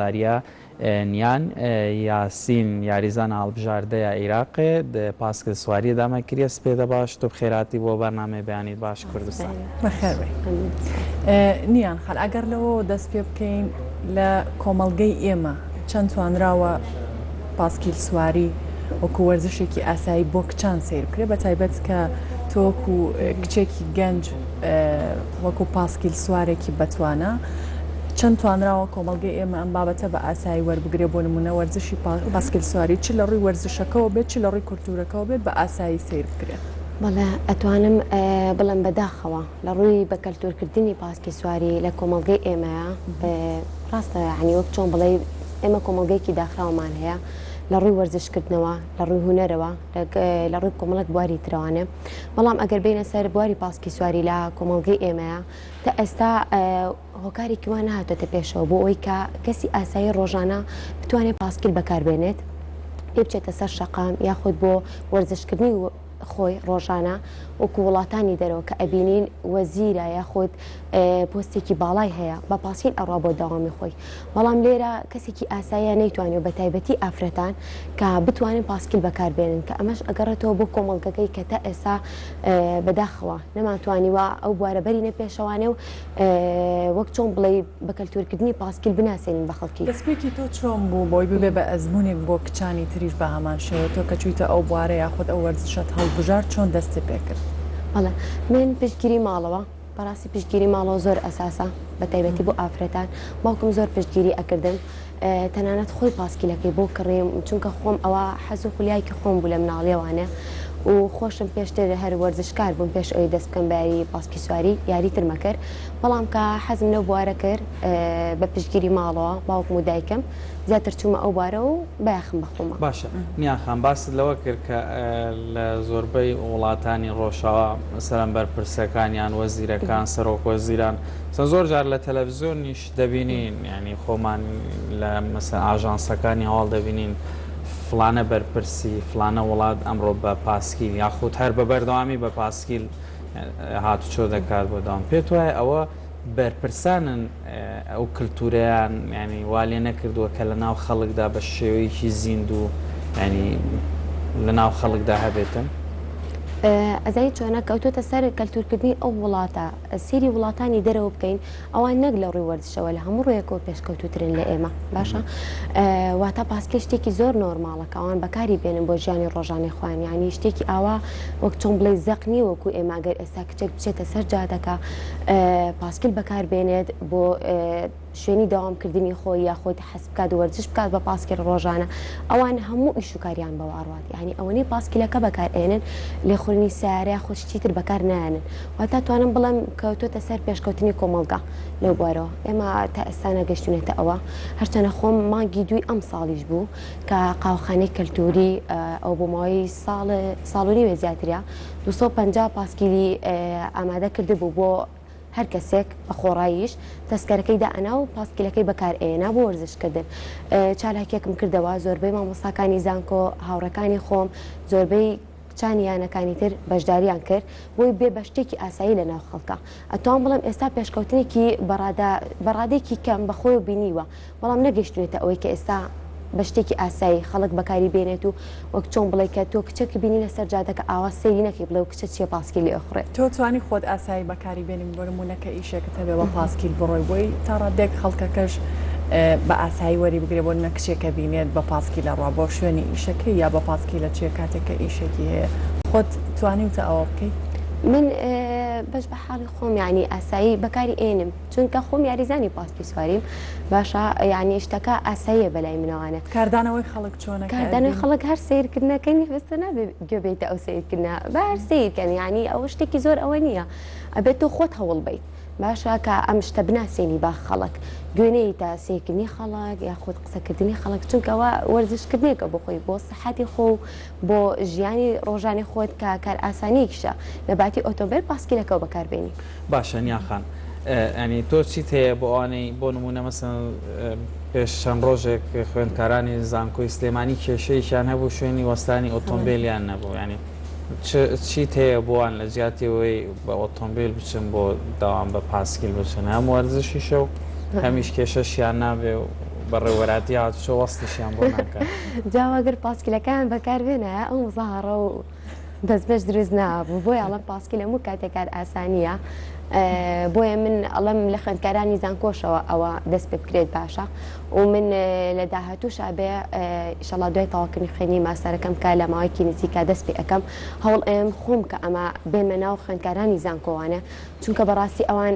داریا نیان یاسین یاریزان هەڵبژاردەیە عێراقێ پاسکە سواری دامە کریە سپێدە باش تۆ بخێراتی بۆ بەرنامەی بەیانی باش کوردستان بەخێربێ نیان خەل ئەگەر لەوە دەست پێ بکەین لە کۆمەڵگەی ئێمە چەند توانراوە پاسکیل سواری وەکو وەرزشێکی ئاسایی بۆ کچان سیر بکرێ بە تایبەت کە تۆکو کچێکی گەنج وەکو پاسکیل سوارێکی بەتوانە چەند توانراوە کۆمەڵگەی ئێمە ئەم بابەتە بە ئاسایی وەربگرێ بۆ نمونە وەرزشی پاسکیل سواری چ لە ڕووی وەرزشەکەەوە بێت چ لە ڕووی کولتورەکەەوە بێت بە ئاسایی سیر بکرێت. بەڵێ ئەتوانم بڵم بەداخەوە لە ڕووی بە کەلتورکردنی پاسکی سواری لە کۆمەڵگەی ئێمەیە ڕاستە عنی وەک چۆن بڵێ ئێمە کۆمەڵگەیەکی داخراومان هەیە لە ڕووی وەرزشکردنەوە لە ڕووی هوەرەوە لە ڕووی کۆمەڵک بواری ترەوانێ بەڵام ئەگەر بینە سەر بواری پاسکی سواری لە کۆمەڵگەی ئێمەیە تا ئێستا هۆکارێکی وان نهاتۆتە پێشەوە بۆ ئەوەی کە کەسی ئاسایی ڕۆژانە بتوانێت پاسکیل بەکاربێنێت پێ بچێتە سەر شەقام یاخود بۆ وەرزشکردنی خۆی ڕۆژانە وەکو وڵاتانی دەرەوە کە ئەبینین وەزیرە یاخود پۆستێکی باڵای هەیە بە پاسکیل ئەڕوا بۆ داوامی خۆی بەڵام لێرە کەسێکی ئاساییە نەیتوانێت بە تایبەتی ئافرەتان کە بتوانین پاسکیل بەکاربێنن کە ئەمەش ئەگەڕێتەوە بۆ کۆمەڵگەکەی کە تا ئێستا بەداخەوە نەماتوانیوە ئەو بوارەبەری نەپێشەوانێ و وەک چۆن بڵێ بە کەلتورکردنی پاسکیل بناسێنین بە خەڵکی. دەستپێکی تۆ چۆن بوو بۆی ببێ بە ئەزمونێک بۆ کچانی تریش بە هەمان شێوە تۆ کە چوویتە ئەو بوارە یاخود ئەو وەرزشت هەڵبژار چۆن دەستی پێکرد؟ بەڵێ من پشتگیری ماڵەوە بەڕاستی پشتگیری ماڵەوە زۆر ئەساسە بە تایبەتی بۆ ئافرەتان باوکم زۆر پشتگیری ئەکردم تەنانەت خۆی پاسکیلەکەی بۆ کڕیم چونکە خۆم ئەوە حەز و خولیایکی خۆم بوو لە مناڵیەوانە و خۆشم پێشتر هەر وەرزشکار بووم پێش ئەوەی دەست بکەم بە یاری پاسکی سواری یاری ترمە کرد بەڵام کە حەزم لەو بوارە کرد بە پشتگیری ماڵەوە باوکم و دایکم زیاتر چوومە ئەو بوارە و بەیاخم بەخۆمە. باشە نیان خان باست لەوە کرد کە لە زۆربەی وڵاتانی ڕۆژاوا مەسەرەن بەرپرسەکانیان وەزیرەکان سەرۆک وەزیران زۆر جار لە تەلەڤیزۆنیش دەبینین ینی خۆمان لە مەسەن ئاژانسەکانی هەواڵ دەبینین فلانە بەرپرسی فلانە وڵات ئەمڕۆ بە پاسکیل یاخود هەر بە بەردەوامی بە پاسکیل هاتوچۆ دەکات بۆ داوام پێت وایە ئەوە بەرپرسانن ئەو کللتورەیان ینی والێ نەکردووە کە لە ناو خەڵکدا بە شێوەیەکی زیند و ینی لە ناو خەڵکدا هەبێتن ئەزای چۆنە کەوتۆتە سەر کەلتورکردنی ئەو وڵاتە سێری وڵاتانی دەرەوە بکەین ئەوان نەک لە ڕووی وەرزشەوە لە هەموو ڕوویەکەوە پێشکەوتوترن لە ئێمە باشە واتە پاسکێ شتێکی زۆر نۆرماڵەکە ئەوان بەکاری بێنن بۆ ژیانی ڕۆژانی خۆیان ینی شتێکی ئاوا وەک چۆن بڵێ زەقنی وەکو ئێماگەر ئێستا کچێک بچێتە سەر جادەکە پاسکیل بەکاربێنێت بۆ شوێنی داوامکردنی خۆی یاخۆی حەز بکات و وەرزش بکات بە پاسکیل ڕۆژانە ئەوان هەموو ئیشوکاریان بەواڕات یعنی ئەوەی پاسکیلەکە بەکارێنن لێخوردنی سیارە خۆشتی تر بەکار نایەنن واتە توانم بڵم کەوتۆتە سەر پێشکەوتنی کۆمەڵگا لەو بوارەوە ئێمە تا ئێستا نەگەشتونێتە ئەوە هەرچەنە خۆم مانگی دوی ئەم ساڵیش بوو کە قاوخانەی کەلتوری ئەو بۆ ماوەی ساڵ و نیوێ زیاترە 250 پاسکیلی ئامادە کردبوو بۆ هەر کەسێک بە خۆڕاییش تەسکەرەکەی دائنا و پاسکیلەکەی بەکارئێنا بۆ وەرزشکردن چالاکێکم کردەوە زۆربەی مامۆستاکانی زانکۆ هاوڕەکانی خۆم زۆربەی چانیانەکانی تر بەشداریان کرد بۆی بێ بە شتێکی ئاسایی لە ناو خەڵکە ئەتوان بڵم ئێستا پێشکەوتنێکی بەڕادێکی کەم بەخۆی و بینیوە بەڵام نەگەشتوێتە ئەوەی کە ئێستا بە شتێکی ئاسایی خەڵک بەکاری بێنێت و وەک چۆن بڵێ کە تۆ کچێکی بینی لەسەر جادەکە ئاوا سەیری نەکەی بڵێ و کچە چیە پاسکیلی ئەخڕێت تۆ توانی خۆت ئاسایی بەکاری بێنیم بۆ نمونەکە ئیشێکت هەبێ بە پاسکیل بڕۆی بۆی تا ڕادێک خەڵکەکەش بە ئاسایی وەری بگرێ بۆ نە کچێکە بینێت بە پاسکیلە ڕوا بۆ شوێنی ئیشەکەی یا بە پاسکیلە چیە کاتێککە ئیشێکی هەیە خۆت توانیوتە ئەوە بکەیت؟ من بەش بە حاڵی خۆم یعنی ئاسایی بەکاری ئێنم چونکە خۆم یاریزانی پاسکی سواریم باشە یعنی شتەکە ئاساییە بەلای منەوانە کاردانەوەی خەڵک چۆنە کاردانەوەی خەڵک هەر سیرکردنەکەنی هەستە نابێت گوێبێتە ئەو سیرکردنە بە هەر سیرکەن یعنی ئەوە شتێکی زۆر ئەوە نییە ئەبێت تۆ خۆت هەوڵ بیت باشە کە ئەم شتە بناسیێنی با خەڵک گوێنەی تا سیرکردنی خەڵک یاخود قسەکردنی خەڵک چونکەوە وەرزشکردنێکە بۆ خۆی بۆ سەحەتی خۆ بۆ ژیانی ڕۆژانی خۆت کە کار ئاسانیەکیشە لە باتی ئۆتۆمبیل پاسکیلەکەەوە بەکاربێنی باشە نیاخان ینی تۆ چیت هەیە بۆ ئەوانەی بۆ نمونە مەسەن پێش چەند ڕۆژێک خوێندکارانی زانکۆی سلێمانی کێشەیەکیان هەبوو شوێنی وەستانی ئۆتۆمبیلیان نەبوو ینی چیت هەیە بۆوان لە جیاتیەوەی بە ئۆتۆمبیل بچن بۆ داوام بە پاسکیل بچن هەم وەرزشیشە و هەمیش کێشەشیان نابێ و بەڕێوەراتی هاتوچۆ وەستیشیان بۆ ناکەن جاواگر پاسکیلەکان بەکاربێنە ئەو مزاهڕە و دەستبەش دروست نابوو بۆی ئەڵم پاسکیل هەموو کاتێکار ئاسانیە بۆیە من ئەڵم لە خوێندکارانی زانکۆشەوە ئەوە دەست پێ بکرێت باشە و من لە داهاتووشا بێ ئینشەڵا دوای تەواوکردنی خوێنی ماستەرەکەم کا لە ماوەیەکی نزیکا دەست پێ ئەەکەم هەوڵ ئێم خۆم کە ئەمە بێمە ناو خوێندکارانی زانکۆوانە چونکە بەڕاستی ئەوان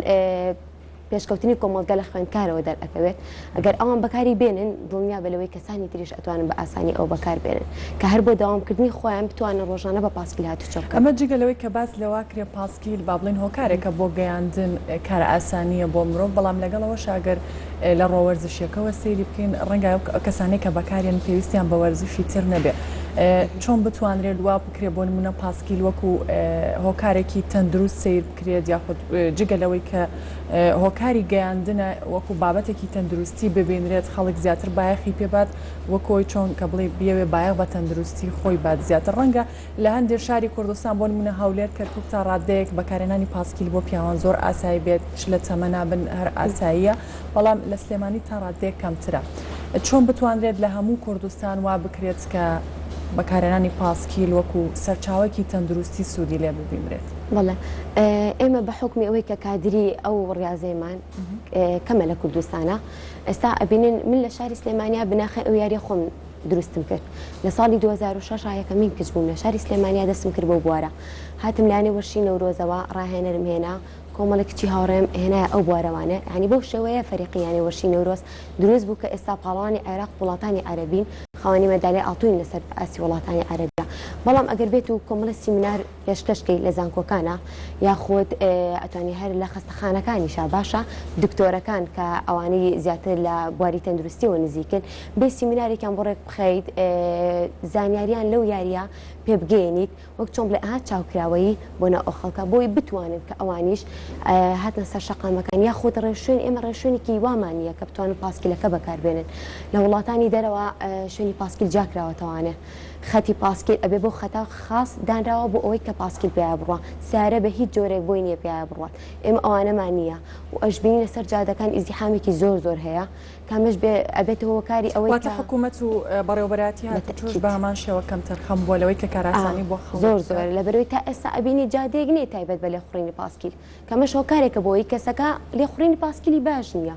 پێشکەوتنی کۆمەلگە لە خوێندکارەوە دەرئەکەوێت ئەگەر ئەوان بەکاری بێنن دڵنیا بەلەوەی کەسانی تریش ئەتوانن بە ئاسانی ئەو بەکار بێنن کە هەر بۆ داوامکردنی خۆیان بتوانن ڕۆژانە بە پاسکیل هاتوچۆ بکەن. ئەمە جگەلەوەی کە باس لەوا کرێ پاسکیل با بڵین هۆکارێکە بۆ گەیاندن کار ئاسانیە بۆ مرۆڤ بەڵام لەگەڵەوە شاگەر لە ڕۆوەرزشیەکەەوە سەیری بکەین ڕەنگە کەسانێک کە بەکارێن پێویستیان بە وەرزشی تر نەبێ چۆن بتوانرێت وا بکرێ بۆ نمونە پاسکیل وەکو هۆکارێکی تەندروست سیر بکرێت یاخود جگەلەوەی کە هۆکاری گەیاندنە وەکو بابەتێکی تەندروستی ببێنرێت خەڵک زیاتر بایەخی پێبات وەکۆی چۆن کە بڵێ بێوێ بایەق بە تەندروستی خۆی بات زیاتر ڕەنگە لە هەندێک شاری کوردستان بۆ نمونە هەولێر کەرکوب تا ڕادەیەک بەکارێنانی پاسکیل بۆ پیاوان زۆر ئاسایی بێت لە تەمەنا بن هەر ئاساییە بەڵام لە سلێمانی تا ڕادەیەک کەمترە چۆن بتوانرێت لە هەموو کوردستان وا بکرێت کە بەکارێنانی پاسکیل وەکو سەرچاوێکی تەندروستی سوودی لێ ببینرێت. بەڵێ ئێمە بە حکمی ئەوەی کە کادری ئەو ڕاضێمان کەمە لە کوردستانە ئێستا ئەبینن من لە شاری سلێمانیا بناخی ئەو یاری خۆم دروستم کرد لە ساڵی 2006 یەکەمین کچ بووم لە شاری سلێمانیا دەستم کرد بۆ بوارە هاتم لانێ وەشی نەورۆزەوە ڕاهێنەرم هێنا کۆمەڵە کچی هاوڕێم هێنایە ئەو بوارەوانە ینی بەو شێوەیە فەریقییانی وەشی نەورۆز دروست بوو کە ئێستا پاڵەوانی عێراق وڵاتانی عەرەبین خاوەنی مەدالیای ئاڵتوین لەسەر ئاسی وڵاتانی عەرەبیە بەڵام ئەگەر بێت و کۆمەڵە سیمینار پێشکەشکەی لە زانکۆکانە یاخود ئەتوانی هەر لە خەستەخانەکانیشا باشە دکتۆرەکان کە ئەوانەی زیاتر لە بواری تەندروستیەوە نزیکن بێ سیمینارێکیان بۆ ڕێک بخەیت زانیاریان لەو یاریە پێ بگەێنیت وەک چۆن بڵێ ئاها چاوکراوەیی بۆ ناو خەڵکە بۆی بتوانن کە ئەوانیش هاتن سەر شەقامەکان یاخود ڕێشوێن ئێمە ڕێشوێنێکی وامانیە کە بتوانن پاسکیلەکە بەکاربێنن لە وڵاتانی دەرەوە شوێنی پاسکیل جاکراوەتەوانێ خەتی پاسکیل ئەبێ بۆ خەتا خاص دانراوە بۆ ئەوەی کە پاسکیل پێیا بڕوە سارە بە هیچ جۆرێک بۆی نییە پێیا بڕوات ئێمە ئەوانەمان نییە و ئەشبینی لەسەر جادەکان ئیزدیحامێکی زۆر هەیە کامش ئەبێتەوە کاری ئەوەی واتە حکوومەت و بەڕێوەبەراتی هاتوش بە هەمان شێوە کەمتر خەم بۆ لەوەی کە کاراسانی بۆ زۆر لەبەرەوەی تا ئێستا ئەبینی جادەیەک نیە تایبەت بە لێخوڕینی پاسکیل کەمەش هۆکارێکە بۆی کەسەکە لێخوڕینی پاسکیلی باش نییە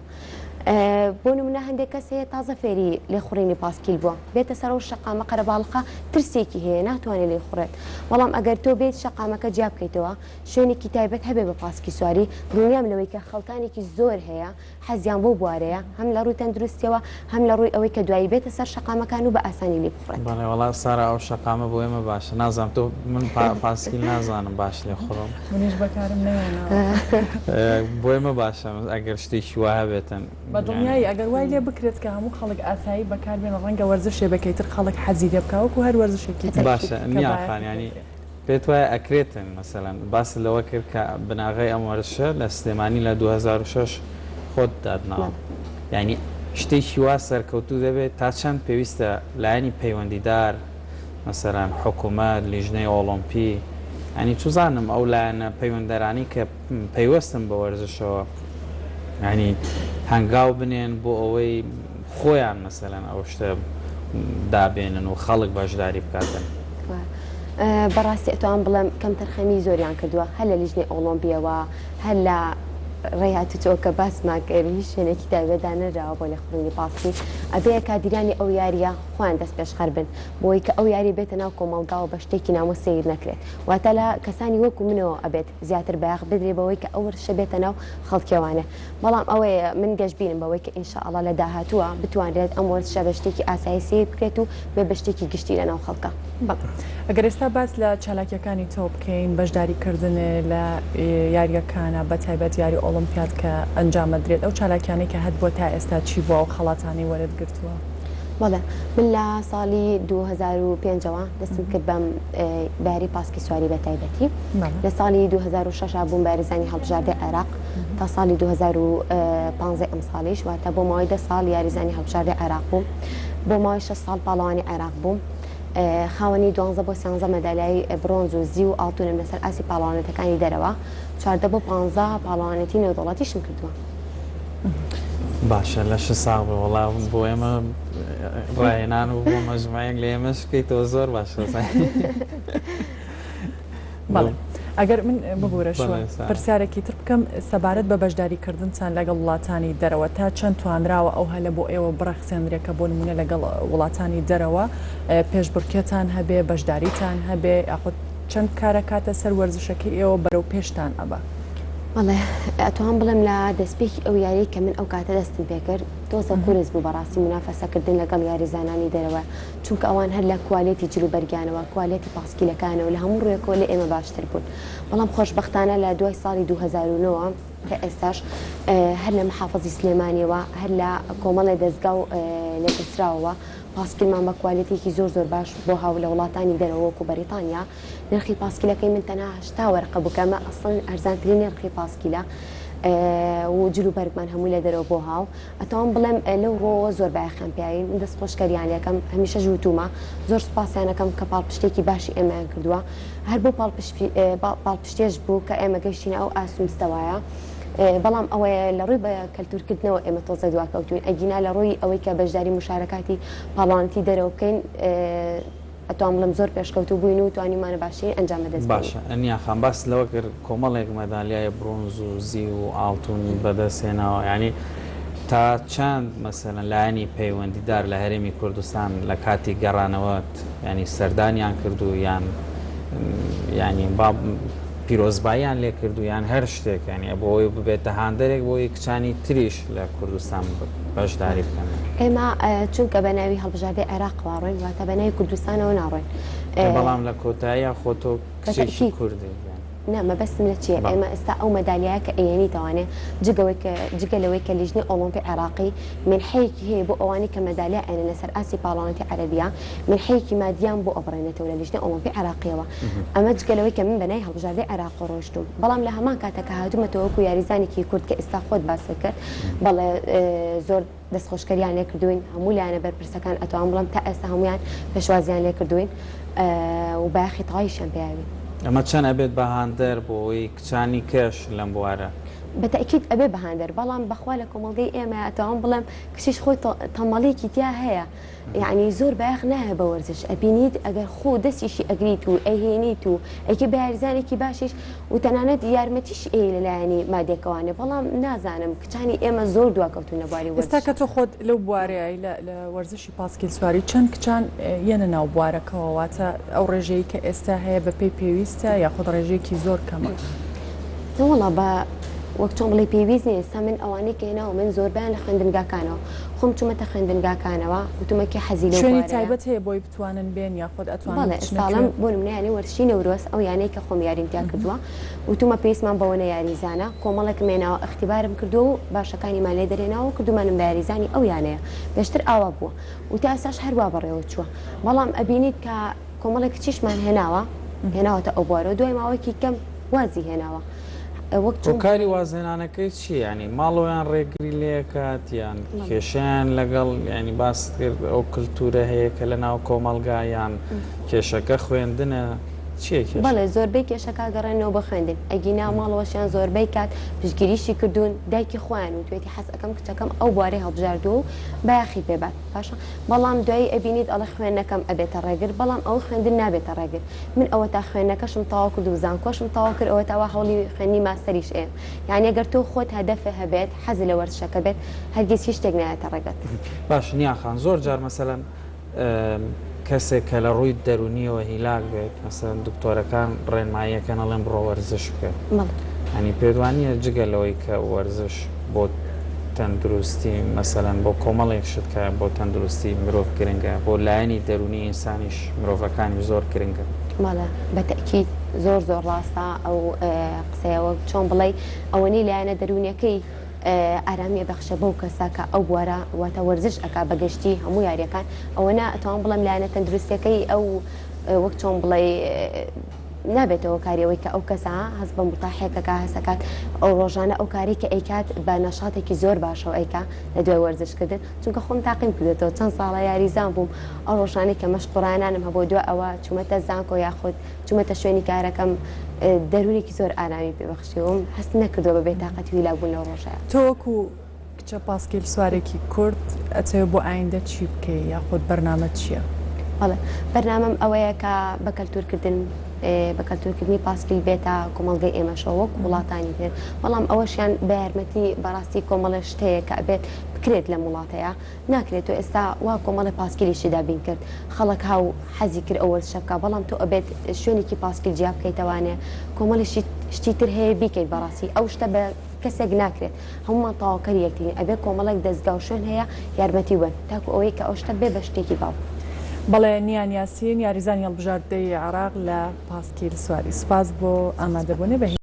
بۆ نمونە هەندێک کەس هەیە تازە فێری لێخوڕینی پاسکیل بووە بێتە سەر و شەقامە قەرەباڵقە ترسێکی هەیە ناتوانێت لێخوڕێت بەڵام ئەگەر تۆ بێت شەقامەکە جیا بکەیتەوە شوێنێکی تایبەت هەبێ بە پاسکی سواری دڵنیام لەوەی کە خەڵکانێکی زۆر هەیە حەزیان بۆ بوارەیە هەم لە ڕووی تەندروستیەوە هەم لە ڕووی ئەوەی کە دوایی بێتە سەر شەقامەکان و بە ئاسانی لێ بخڕێت. بەڵێ وەڵا سارا ئەو شەقامە بۆ ئێمە باشە نازانم تۆ من پاسکیل نازانم باش لێ خۆڕم منیش بەکارم نەیانەوە بۆ ئێمە باشە ئەگەر شتێکی وا هەبێتن بە دڵنیایی ئەگەر وای لێ بکرێت کە هەموو خەڵک ئاسایی بەکاربێن ڕەنگە وەرزشێ بکەیتر خەڵک حەزی لێ بکە وەکو هەر وەرزشێکی باشە نیاخانیانی پێت وایە ئەکرێتن مەسەلەن باس لەوە کرد کە بناغی ئەم وەرزشە لە سلێمانی لە 2006 خۆت دادناوە یعنی شتێکی وا سەرکەوتوو دەبێت تا چەند پێویستە لایەنی پەیوەندیدار مەسەلەن حکوومەت لیژنەی ئۆڵۆمپی ینی توزانم ئەو لایەنە پەیوەندەرانی کە پەیوەستن بە وەرزشەوە ینی هەنگاو بنێن بۆ ئەوەی خۆیان مەسەلەن ئەو شتە دابێنن و خەڵک بەشداری بکاتن. بەڕاستی ئەتوان بڵێم کەم تەرخەمی زۆریان کردووە هەر لە لیژنەی ئۆڵۆمپیەوە هەر لە ڕێهاتوچۆ کە باسمان کرد هیچ شوێنێکی تایبەتدا نەدراوە بۆ لێخوڕینی پاسکیل ئەبێ کادیرانی ئەو یاریە خۆیان دەست پێشخەر بن بۆی کە ئەو یاری بێتە ناو کۆمەڵگاوە بە شتێکی نامۆ سیر نەکرێت واتە لە کەسانی وەکو منەوە ئەبێت زیاتر بەیاغ بدرێ بەوەی کە ئەو ورشە بێتە ناو خەڵکیێوانە بەڵام ئەوەیە من گەشتبینم بەوەی کە ئینشاءڵڵا لە داهاتووە بتوانرێت ئەم وەرشە بە شتێکی ئاسایی سیر بکرێت و بێ بە شتێکی گشتی لە ناو خەڵکە. ئەگەر ئێستا باس لە چالاکیەکانی تۆ بکەین بەشداریکردن لە یاریەکانە بە تایبەت یاری ئۆڵمپیاد کە ئەنجامەدرێت ئەو چالاکیانەی کە هەت بۆ تا ئێستا چی بووە و خەڵاتانی وەرت گرتووە؟ بەڵێ من لە ساڵی 2005ەوە دەستم کرد بەم باری پاسکی سواری بە تایبەتی لە ساڵی 2006 بووم بارزانی هەڵبژاردەی عێراق تا ساڵی 2015 ئەم ساڵیش واتە بۆ ماوەی 10 ساڵ یاریزانی هەڵبژاردەی عێراق بووم بۆ ماوەی 6 ساڵ پاڵەوانی عێراق بووم خاوەنی 12 بۆ 13 مەدالیای برۆنز و زی و ئاڵتونم لەسەر ئاسی پاڵەوانێتەکانی دەرەوە 14 بۆ 15 پاڵەوانێتی نێودەوڵەتیشم کردووە. باشە لەش ساڵ وەڵام بۆ ئێمە ڕاهێنان و بۆ مەجموعەیەک لە ئێمەش بکەیتەوە زۆر باشە. بەڵێ ئەگەر من بگورەشەوە پرسیارێکی تر بکەم سەبارەت بە بەشداریکردنتان لەگەڵ وڵاتانی دەرەوە تا چەند توانراوە ئەو هەلە بۆ ئێوە بڕەخسێنرێکە بۆ نمونە لەگەڵ وڵاتانی دەرەوە پێشبڕکێتان هەبێ بەشداریتان هەبێ یاخود چەند کارە کاتە سەر وەرزشەکەی ئێوە بەرەو پێشتان ئەبە؟ والله ئەتوان بڵم لە دەستپێکی ئەو یاری کە من ئەو کاتە دەستم پێکرد تۆزە قورس بوو بەڕاستی منافەسەکردن لەگەڵ یاریزانانی دەرەوە چونکە ئەوان هەر لە کوالێتی جلوبەرگیانەوە کوالێتی پاسکیلەکانەوە لە هەموو ڕێکەوە لە ئێمە باشتر بوون بەڵام خۆشبەختانە لە دوای ساڵی 2009 کە ئێستاش هەر لە محافەزی سلێمانیەوە هەر لە کۆمەڵی دەستگا و لێپرسراوەوە پاسکیلمان بە کوالێتێکی زۆر باش بۆ هاو لە وڵاتانی دەرەوە وەکو بەریتانیا نرخی پاسکیلەکەی من تەنها 80 وەرقە بکەمە ئەسڵ ئەرزانترین نرخی پاسکیلە و جلوبەرگمان هەموو لە دەرەوە بۆ هاو ئەتەوان بڵێم لەو ڕۆوە زۆر بایخیان پیاوی من دەست خۆشکەریانەکەم هەمیشە ژووتومە زۆر سوپاسیانەکەم کە پاڵپشتێکی باشی ئێمەیان کردووە هەر بۆ پاڵپشتێش بوو کە ئێمە گەشتینە ئەو ئاسومستەوایە بەڵام ئەوەیە لە ڕووی بە کەلتورکردنەوە ئێمە تۆزە دواکەوتوین ئەگینا لە ڕووی ئەوەی کە بەشداری مشارەکاتی پاڵانتی دەرەوە بکەین ئەتوان بڵم زۆر پێشکەوتو بووین و توانیمانە باشی ئەنجامە دەست باشە ئەنیا خان باس لەوە کرد کۆمەڵێک مەدالیای برۆنز و زی و ئاڵتون بەدەستێنەوە ینی تا چەند مەسەلەن لایەنی پەیوەندیدار لە هەرێمی کوردستان لە کاتی گەڕانەوەت ینی سەردانیان کردو یان ینی پیرۆزباییان لێ کردو یان هەر شتێک ینی بۆی ببێتە هاندەرێک بۆی کچانی تریش لە کوردستان بەشداری بکەن ئێمە چونکە بە ناوی هەڵبژاردەی عێراق ڕاڕۆین واتە بە ناوی کوردستانەوە ناڕۆین بەڵام لە کۆتاییە خۆتۆ کچێکی کوردی نامە بەستم لە چیە ئێمە ئێستا ئەو مەدالیایە کە ئەیەنی توانێت جگە لەوەی کە لیژنی ئۆلۆمپی عێراقی منحەیەکی هەیە بۆ ئەوانی کە مەدالیا ئەنە لەسەر ئاسی پاڵەوانەتی عەرەبیە منحەیەکی مادیان بۆ ئەبڕێنێتەوە لە لیژنی ئۆلۆمپی عێراقیەوە ئەمە جگە لەوەی کە من بەنای هەڵبژاردەی عێراق ڕۆیشتوم بەڵام لە هەمان کاتەکە هاتوومەتەوە وەکو یاریزانێکی کورد کە ئێستا خۆت باسە کرد بەڵێ زۆر دەستخۆشکەریان لێ کردوین هەموو لایەنە بەرپرسەکان ئەتوان بڵم تا ئێستا هەمویان پێشوازیان لێ کردوین و باخی تاڵیشیان پێیاوی ئەمە چەند ئەبێت بە هاندەر بۆی کچانی کەش لەم بوارە بەتەکیید ئەبێ بەهاندەر بەڵام بەخوا لە کۆمەڵگەی ئێمە ئەتەوان بڵێم کشیش خۆی تەمەڵێکی تیا هەیە یعنی زۆر باەخ نایە بە وەرزش ئەبینیت ئەگەر خۆ دەستیشی ئەگریت و ئەهێنیت و ئەیکە بە یاریزانێکی باشیش و تەنانەت یارمەتیش ئێ لەلایەنی مادێکەوانێ بەڵام نازانم کچانی ئێمە زۆر دواکەوتون لە بواری وەرزش. ئێستا کە تۆ خۆت لەو بوارەیە لە وەرزشی پاسکیل سواری چەند کچان یەنە ناو بوارەکەەوە واتە ئەو ڕێژەیە کە ئێستا هەیە بە پێی پێویستە یاخود ڕێژەیەکی زۆر کەمە وڵا بە وەک چۆن بڵێ پێویست نیە ئێستا من ئەوانەی کێناوە من زۆربیان لە خوێندنگاکانەوە خۆم چوومەتە خوێندنگاکانەوە وتومەکی حەزی لە شوێنی تایبەت هەیە بۆی بتوانن بێن یاخود ئەتوانن ساڵم بۆ نمونەیانی وەرشی نەورۆس ئەو یانەی کە خۆم یاریمتیا کردووە وتومە پێویستمان بەوەنە یاریزانە کۆمەڵێک مێناوە ئەختیبارم کردو و باشەکانیمان لێ دەرێناوە کردومانم بە یاریزانی ئەو یانەیە بەشتر ئاوا بووە و تا ئێستاش هەروە بەڕێوە چووە بەڵام ئەبینیت کە کۆمەڵێک کچیشمان هێناوەتە ئەو بوارەوە دوای ماوەیەکی کەم وازی هێناوە کاری وازێنانەکەی چی ینی ماڵۆیان ڕێگری لێکات یان کێشیان لەگەڵ ینی باس کرد ئەو کللتورە هەیە کە لە ناو کۆمەلگایان کێشەکە خوێندنە چیەکی بەڵێ زۆربەی کێشەکە گەڕێنەوە بە خوێندن ئەگینا ماڵەوەشیان زۆربەی کات پشگیریشی کردوون دایکی خۆیان و توێتی حەز ئەەکەم کچەکەم ئەو بوارەی هەڵبژاردو و بایخی پێبات پاشە بەڵام دوایی ئەبینیت ئەڵە خوێندنەکەم ئەبێتە ڕێگر بەڵام ئەو خوێندن نابێتە ڕێگر من ئەوە تا خوێندنەکەشم تاوا کرد و زانکۆشم تاوا کرد ئەوە تاوا هەوڵی خوێنی ماستەریش ئێ یعنی ئەگەر تۆ خۆت هەدەفە هەبێت حەزی لە وەرزشەکە بێت هەرگیز هیچ شتێک نایەتە ڕێگەت باش نیاخان زۆر جار مەسەلەن کەسێک کە لە ڕووی دەرونیەوە هیلاک بێت مەسەن دکتۆرەکان ڕێنماییەکە نەڵێن بڕۆ وەرزش بکەن هەنی پێدوانیە جگە لەوەی کە وەرزش بۆ تەندروستی مەسەلەن بۆ کۆمەڵێک شتکە بۆ تەندروستی مرۆڤ گرنگە بۆ لایەنی دەرونی ئینسانیش مرۆڤەکانی زۆر گرنگە ماڵە بەتەکیید زۆر ڕاستە ئەو قسەیەوە چۆن بڵێ ئەوەنی لایەنە دەرونیەکەی ئارامیە بەخشە بەو کەسا کە ئەو بوارە واتە وەرزش ئەکا بەگەشتی هەموو یاریەکان ئەوەنە ئەتوان بڵم لایەنە تەندروستەکەی ئەو وەک چۆن بڵێ نابێتەوە کاریەوەی کە ئەو کەسا هەست بە متاحێکەکە هەسەکات ئەو ڕۆژانە ئەو کاری کە ئەیکات بە نەشاتێکی زۆر باشەوە ئەیکا لە دوای وەرزشکردن چونکە خۆم تاقیم کردێتەوە چەند ساڵە یاریزان بووم ئەو ڕۆژانەی کە مەشقڕانانم هەبوو دوای ئەوە چوومەتە زانکۆ یاخود چوومەتە شوێنی کارەکەم دەرونێکی زۆر ئارامی پێبەخشیوم هەست نەکردەوە بە بێتاقەتی ویلابوون لەو ڕۆژەیە تۆکو کچە پاسکیل سوارێکی کورد ئەچێ بۆ ئایندە چی بکەی یاخود بەرنامە چییە؟ بەڵێ بەرنامەم ئەوەیە کە بە کەلتورکردن بە کەلتورکردنی پاسکیل بێتە کۆمەڵگەی ئێمەشەوە وەک وڵاتانی تر بەڵام ئەوەشیان بە یارمەتی بەڕاستی کۆمەڵە شتەیە کە ئەبێت بکرێت لە وڵاتەیە ناکرێت و ئێستا وا کۆمەڵی پاسکیلیشی دابین کرد خەڵک هاو حەزی کرد ئەوە شەکە بەڵام تۆ ئەبێت شوێنێکی پاسکیل جیا بکەیتەوانێ کۆمەڵی شتی تر هەیە بیکەیت بەڕاستی ئەو شتە بە کەسێک ناکرێت هەمومان تاواکەری یەکترین ئەبێت کۆمەڵێک دەستگا و شوێن هەیە یارمەتی وەن تاکو ئەوەی کە ئەو شتە بێ بە شتێکی باو. بەڵێ نیان یاسین یاریزانی هەڵبژاردنەی عێراق لە پاسکیل سواری سپاس بۆ ئامادەبوونی بە